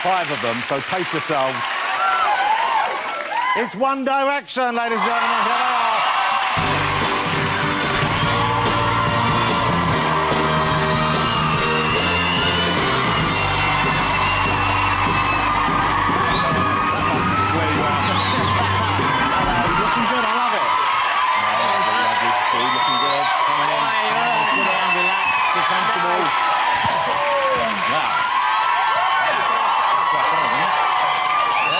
5 of them, so pace yourselves. It's One Direction, ladies and gentlemen. Here they are. Looking good, I love it. Lovely to see, looking good. Coming in. Sit down, relax, be comfortable. Wow.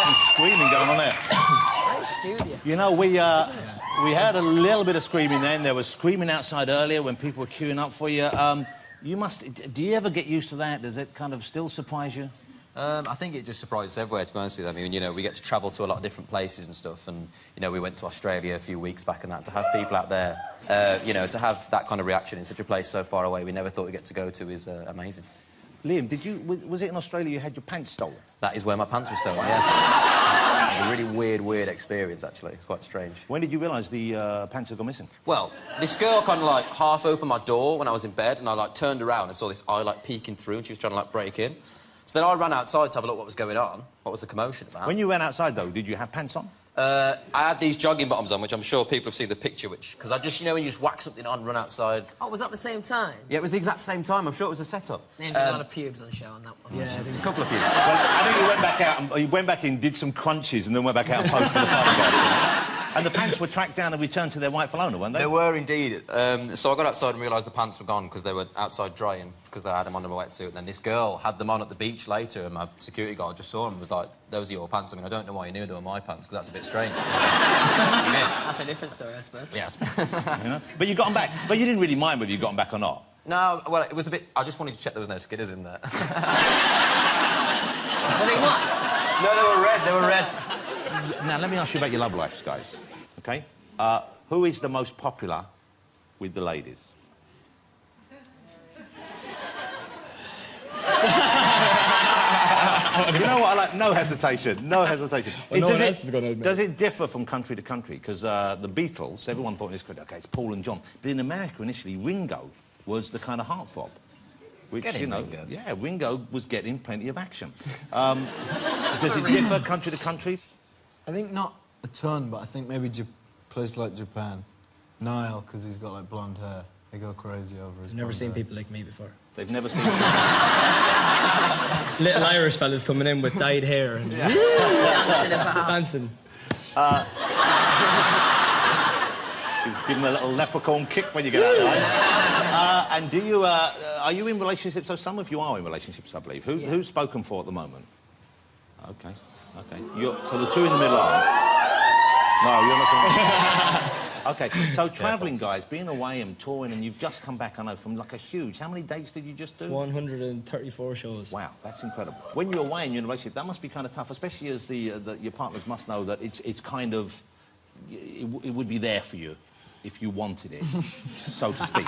Some screaming going on there. Nice studio. You know, we had a little bit of screaming then. There was screaming outside earlier when people were queuing up for you. Do you ever get used to that? Does it kind of still surprise you? I think it just surprises everywhere, to be honest with you. I mean, you know, we get to travel to a lot of different places and stuff, and, you know, we went to Australia a few weeks back and that. To have people out there, you know, to have that kind of reaction in such a place so far away we never thought we'd get to go to is amazing. Liam, was it in Australia you had your pants stolen? That is where my pants were stolen, yes. It was a really weird experience, actually. It's quite strange. When did you realise the pants had gone missing? Well, this girl kind of, like, half opened my door when I was in bed, and I, like, turned around and saw this eye, like, peeking through, and she was trying to, like, break in. So then I ran outside to have a look what was going on. What was the commotion about? When you ran outside, though, did you have pants on? I had these jogging bottoms on, which I'm sure people have seen the picture, which... Because I just, you know, when you just whack something on, run outside... Oh, was that the same time? Yeah, it was the exact same time. I'm sure it was a setup. Named a lot of pubes on show on that one. Yeah, a couple of pubes. Well, I think you went back out and you went back in, did some crunches, and then went back out and posted for the photograph. And the pants were tracked down and returned to their rightful owner, weren't they? They were indeed. So I got outside and realised the pants were gone because they were outside drying, because they had them under my wetsuit. And then this girl had them on at the beach later, and my security guard just saw them and was like, those are your pants. I mean, I don't know why you knew they were my pants, because that's a bit strange. That's a different story, I suppose. Yes. You know? But you got them back. But you didn't really mind whether you got them back or not. No, well, it was a bit... I just wanted to check there was no skidders in there. Were they what? No, they were red. They were red. Now, let me ask you about your love lives, guys. OK? Who is the most popular with the ladies? You know what I like? No hesitation. No hesitation. Well, does it differ from country to country? Because the Beatles, everyone thought in this country, OK, it's Paul and John. But in America, initially, Ringo was the kind of heartthrob. Which, you know, Ringo. Yeah, Ringo was getting plenty of action. Does it differ country to country? I think not a ton, but I think maybe places like Japan. Niall, because he's got, like, blonde hair. They go crazy over his I've never seen hair. people like me before. They've never seen... Little Irish fellas coming in with dyed hair and dancing. Give them a little leprechaun kick when you get out there. And do you... are you in relationships? So some of you are in relationships, I believe. Who's spoken for at the moment? OK, OK. So the two in the middle are... No, you're not going to... OK, so travelling, guys, being away and touring, and you've just come back, I know, from, like, a huge... How many dates did you just do? 134 shows. Wow, that's incredible. When you're away and you're in a relationship, that must be kind of tough, especially as your partners must know that it's kind of... It would be there for you if you wanted it, so to speak.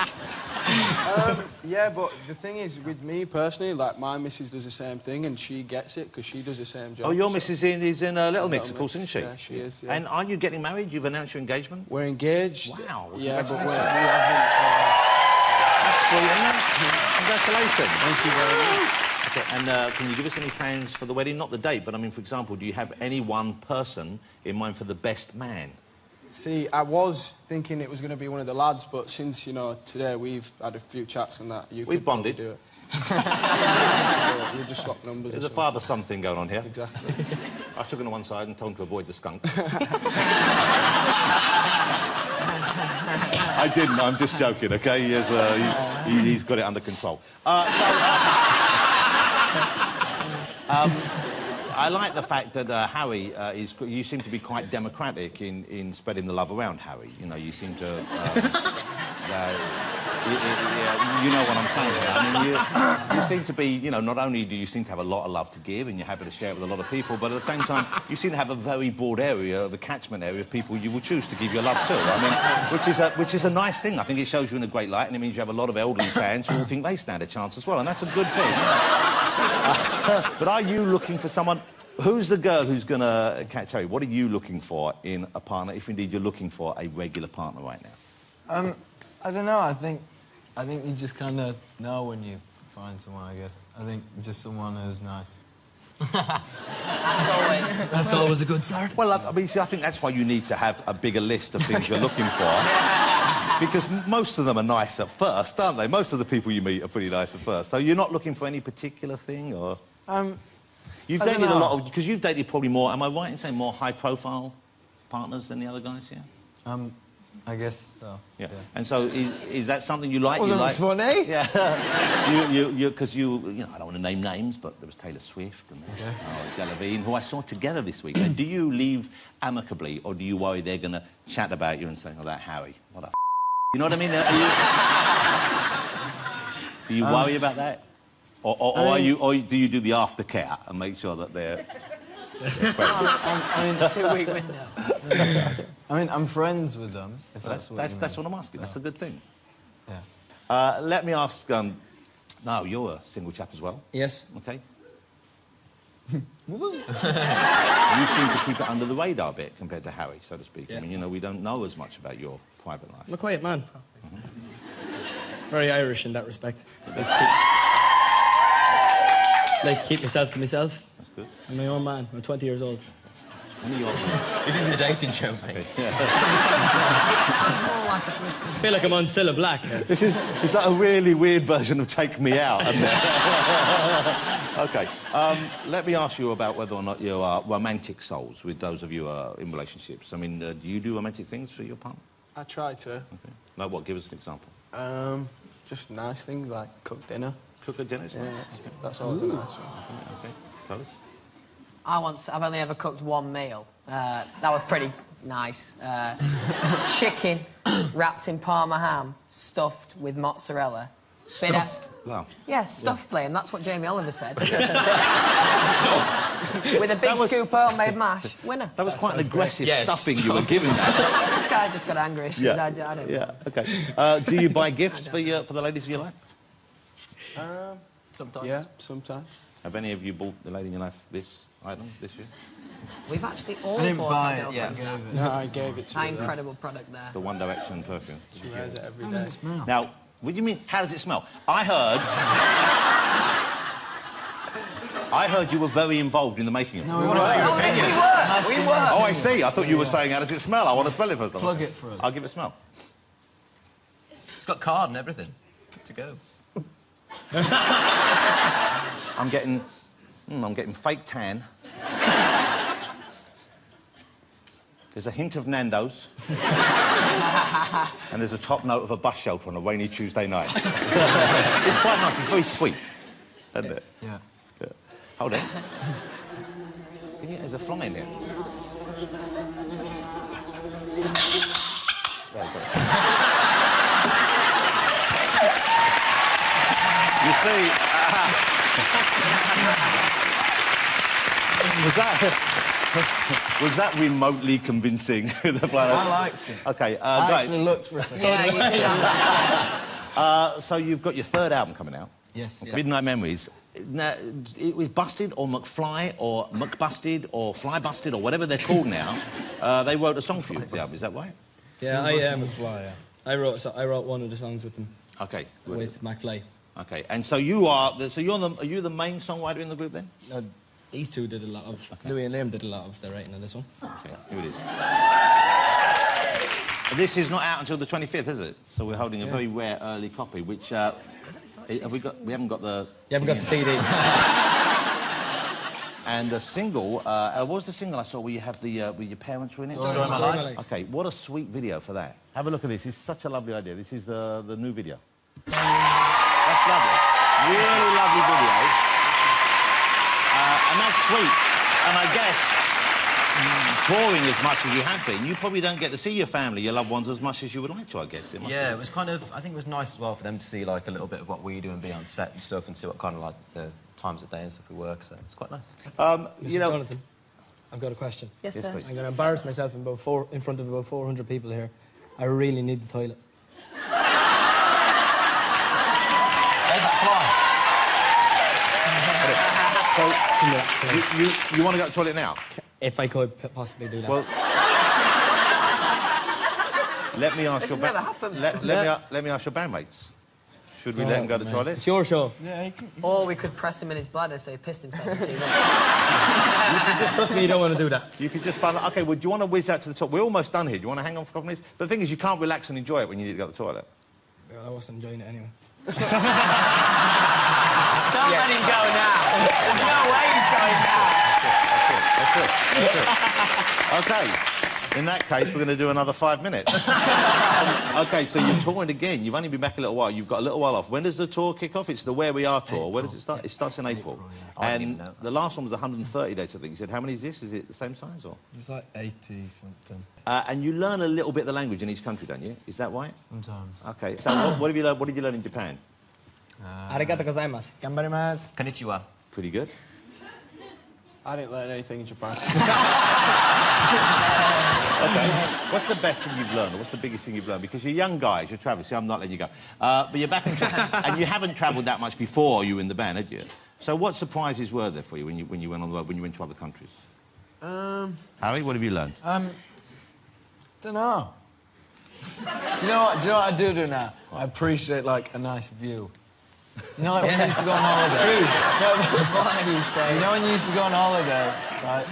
Yeah, but the thing is, with me personally, like, my missus does the same thing, and she gets it, because she does the same job. Oh, your missus is in Little Mix, of course, isn't she? Yeah, she is, yeah. And are you getting married? You've announced your engagement? We're engaged. Wow, well, yeah, but we congratulations. haven't... That's brilliant, isn't it? Congratulations. Thank you very much. Okay, and can you give us any plans for the wedding? Not the date, but, I mean, for example, do you have any one person in mind for the best man? See, I was thinking it was going to be one of the lads, but since, you know, today we've had a few chats and that, We've bonded. Do it. So we'll just swap numbers. There's a father-son thing going on here. Exactly. I took him to one side and told him to avoid the skunk. I didn't, I'm just joking, OK? He's got it under control. I like the fact that Harry you seem to be quite democratic in spreading the love around, Harry. You know, you seem to... you know what I'm saying here. I mean, you seem to be, you know, not only do you seem to have a lot of love to give and you're happy to share it with a lot of people, but at the same time, you seem to have a very broad area, the catchment area of people you will choose to give your love to. I mean, which is a nice thing. I think it shows you in a great light, and it means you have a lot of elderly fans who all think they stand a chance as well, and that's a good thing. But are you looking for someone... Who's the girl who's going to catch Harry? What are you looking for in a partner, if indeed you're looking for a regular partner right now? I don't know. I think you just kind of know when you find someone, I guess. I think just someone who's nice. That's always. That's always a good start. Well, I mean, see, I think that's why you need to have a bigger list of things you're looking for. Because most of them are nice at first, aren't they? Most of the people you meet are pretty nice at first. So you're not looking for any particular thing, or...? You've I don't dated a know. lot of... Because you've dated probably more... Am I right in saying more high-profile partners than the other guys here? I guess so. Yeah. And so is that something you like? Wasn't you like? funny. Yeah. Because you know, I don't want to name names, but there was Taylor Swift and Delavigne, who I saw together this week. And do you leave amicably, or do you worry they're going to chat about you and say, "Oh, that Harry, what a You know what I mean? Do you worry about that? Or do you do the aftercare and make sure that they're I mean, 2-week window. I mean, I'm friends with them. If that's what you mean. that's what I'm asking. That's a good thing. Yeah. Let me ask. No, you're a single chap as well. Yes. Okay. You seem to keep it under the radar a bit compared to Harry, so to speak. Yeah. I mean, you know, we don't know as much about your private life. I'm a quiet man. Very Irish in that respect. Like to keep myself to myself. That's good. I'm my own man. I'm 20 years old. When are you on? This isn't a dating show, mate. It sounds more like a political. I feel like I'm on Cilla Black here. It's like a really weird version of Take Me Out, isn't it? OK. Let me ask you about whether or not you are romantic souls with those of you who are in relationships. I mean, do you do romantic things for your partner? I try to. Okay. Like what? Give us an example. Just nice things like cook dinner. Cook a dinner? Yeah, that's always a nice one. OK. Tell us. I've only ever cooked one meal. That was pretty nice. Chicken wrapped in Parma ham, stuffed with mozzarella. Stuffed? Wow. Yeah, stuffed, Liam. That's what Jamie Oliver said. Stuffed. With a big scoop of homemade mash. Winner. That was quite an aggressive Yeah, stuffing you were giving that. This guy just got angry. I don't. Yeah, OK. Do you buy gifts for the ladies of your life? Sometimes. Yeah, sometimes. Have any of you bought the lady in your life this item this year? We've actually all I didn't bought buy our it. Yeah, girlfriends gave it. No, I gave it to that her. incredible product there. The One Direction perfume. She wears it every How does day. it smell? Now, what do you mean, how does it smell? I heard you were very involved in the making of it. We were. Oh, I see. I thought you were saying, how does it smell? I want to smell it first. Plug it for us. I'll give it a smell. It's got card and everything. Good to go. I'm getting fake tan. There's a hint of Nando's. And there's a top note of a bus shelter on a rainy Tuesday night. It's quite nice. It's very sweet, isn't it? Yeah. Yeah. Hold on. There's a fly in there. There you go. You see, was that remotely convincing? The fly? I liked it. Okay, I great. actually looked for a second. Yeah, you did that. So you've got your third album coming out. Yes. Midnight Memories. Now, it was Busted or McFly or McBusted or Fly Busted or whatever they're called now. They wrote a song for you for the album, is that right? Yeah, I wrote one of the songs with them. Okay. Good. With McFly. Okay, and so are you the main songwriter in the group then? These two did a lot of... Louis and Liam did a lot of the writing on this one. Okay, here it is. This is not out until the 25th, is it? So we're holding a very rare early copy, which we haven't got the... You haven't got the CD. And the single, what was the single I saw where you have with your parents were in it? Story of My Life. Okay, what a sweet video for that. Have a look at this. It's such a lovely idea. This is the new video. That's lovely. Really lovely video. And that's sweet. And I guess touring as much as you have been, you probably don't get to see your family, your loved ones as much as you would like to, I guess. Yeah, it was kind of... I think it was nice as well for them to see, like, a little bit of what we do and be on set and stuff and see what kind of, like, the times of day and stuff we work, so it's quite nice. You know... Jonathan, I've got a question. Yes, Yes, sir. please. I'm going to embarrass myself in front of about 400 people here. I really need the toilet. There's that fly. So, you want to go to the toilet now? If I could possibly do that. Well, let me ask This your has never happened. let me ask your bandmates. Should we let him go to the toilet? It's your show. Or we could press him in his bladder so he pissed himself in 2 minutes. Trust me, you don't want to do that. You could just... OK, well, do you want to whiz out to the top? We're almost done here. Do you want to hang on for a couple of minutes? But the thing is, you can't relax and enjoy it when you need to go to the toilet. Well, I wasn't enjoying it anyway. Don't let him go now. There's no way he's going now. That's it. OK. In that case, we're going to do another 5 minutes. OK, so you're touring again. You've only been back a little while. You've got a little while off. When does the tour kick off? It's the Where We Are tour. April. Where does it start? It starts in April. And the last one was 130 days, I think. You said, how many is this? Is it the same size, or...? It's like 80-something. And you learn a little bit of the language in each country, don't you? Is that right? Sometimes. OK, so what have you learned? What did you learn in Japan? Arigato gozaimasu. Gambarimasu. Konnichiwa. Pretty good. I didn't learn anything in Japan. OK. What's the best thing you've learned, or what's the biggest thing you've learned? Because you're young guys, you're travelling, see, I'm not letting you go. But you're back in Japan, and you haven't travelled that much before you were in the band, had you? So what surprises were there for you when you went on the road, when you went to other countries? Harry, what have you learned? Don't know. Do you know what I do now? I appreciate, like, a nice view. You know, like when you used to go on holiday? It's true. What are you saying? You know when you used to go on holiday, right?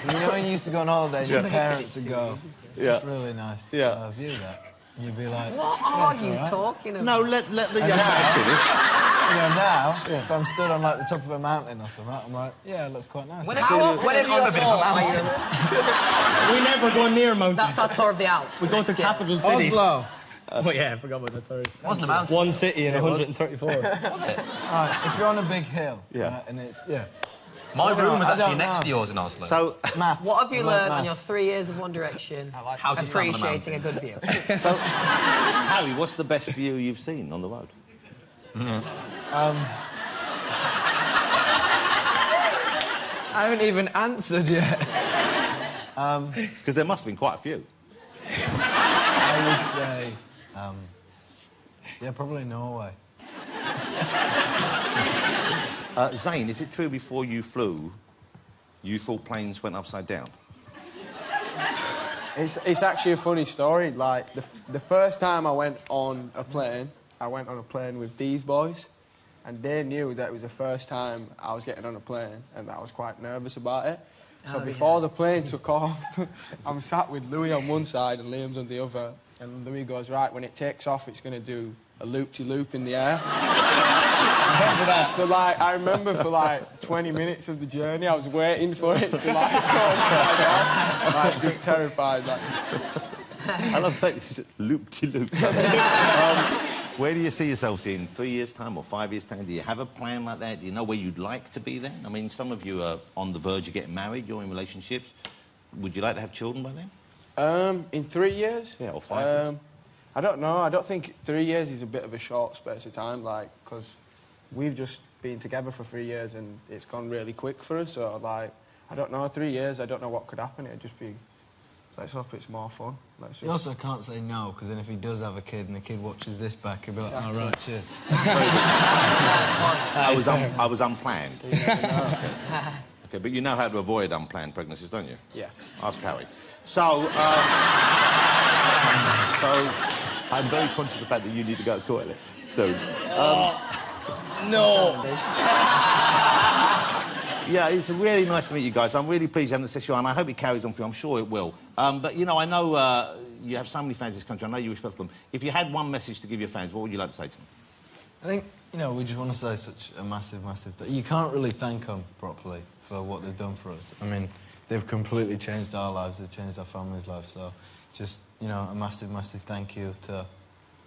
You know when you used to go on holiday, your parents would go, it's really nice view, that. And you'd be like... What are "Yes, you all right." talking about? No, let the young man finish. You know, now, if I'm stood on, like, the top of a mountain or something, I'm like, yeah, it looks quite nice. How often have you tour are you... We never go near mountains. That's our tour of the Alps. We go to capital cities. Oslo. Oh, yeah, I forgot about that, sorry. Wasn't a mountain. One city in 134. Was it? Right, if you're on a big hill, Yeah. right, and it's, My room was I actually don't next know. to yours in Oslo. So, maths. What have you I like learned on your maths. 3 years of One Direction? How to stand on a Appreciating a mountain. good view. Harry, what's the best view you've seen on the road? I haven't even answered yet. Because there must have been quite a few. I would say, yeah, probably Norway. Zane, is it true before you flew, you thought planes went upside down? It's actually a funny story. Like, the first time I went on a plane with these boys, and they knew that it was the first time I was getting on a plane, and I was quite nervous about it. So before the plane took off, I'm sat with Louis on one side and Liam's on the other, and Louis goes, right, when it takes off, it's going to do a loop-de-loop in the air. So, like, I remember for, like, 20 minutes of the journey, I was waiting for it to, like, go upside down. Like, just terrified, like... I love that it's loop-de-loop. Where do you see yourselves in 3 years' time or 5 years' time? Do you have a plan like that? Do you know where you'd like to be then? I mean, some of you are on the verge of getting married, you're in relationships. Would you like to have children by then? In 3 years? Yeah, or 5 years. I don't know. I don't think 3 years is a bit of a short space of time, like, because we've just been together for 3 years and it's gone really quick for us, so, like, I don't know, 3 years, I don't know what could happen. It'd just be... Let's hope it's more fun. Let's You just... also can't say no, because then if he does have a kid and the kid watches this back, he'll be like, Exactly. all right, cheers. I was unplanned. You never know. OK, but you know how to avoid unplanned pregnancies, don't you? Yes. Ask Harry. So, I'm very conscious of the fact that you need to go to the toilet soon. No. Yeah, it's really nice to meet you guys. I'm really pleased you having the session, and I hope it carries on for you. I'm sure it will. But, you know, I know you have so many fans in this country. I know you respect them. If you had one message to give your fans, what would you like to say to them? I think, you know, we just want to say such a massive, massive... You can't really thank them properly for what they've done for us. I mean, they've completely changed our lives, they've changed our family's lives, so just, you know, a massive, massive thank you to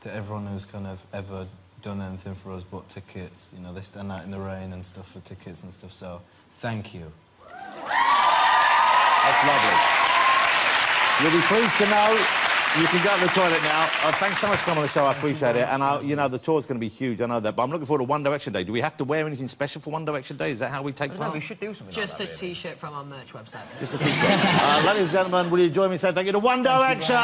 everyone who's kind of ever done anything for us but tickets. You know, they stand out in the rain and stuff for tickets and stuff, so thank you. That's lovely. You'll be pleased to know you can go to the toilet now. Thanks so much for coming on the show. I appreciate it. And, you know, the tour's going to be huge. I know that. But I'm looking forward to One Direction Day. Do we have to wear anything special for One Direction Day? Is that how we take part? No, we should do something Just like a that, really. T-shirt from our merch website. Just a T-shirt. Ladies and gentlemen, will you join me in saying thank you to One Direction?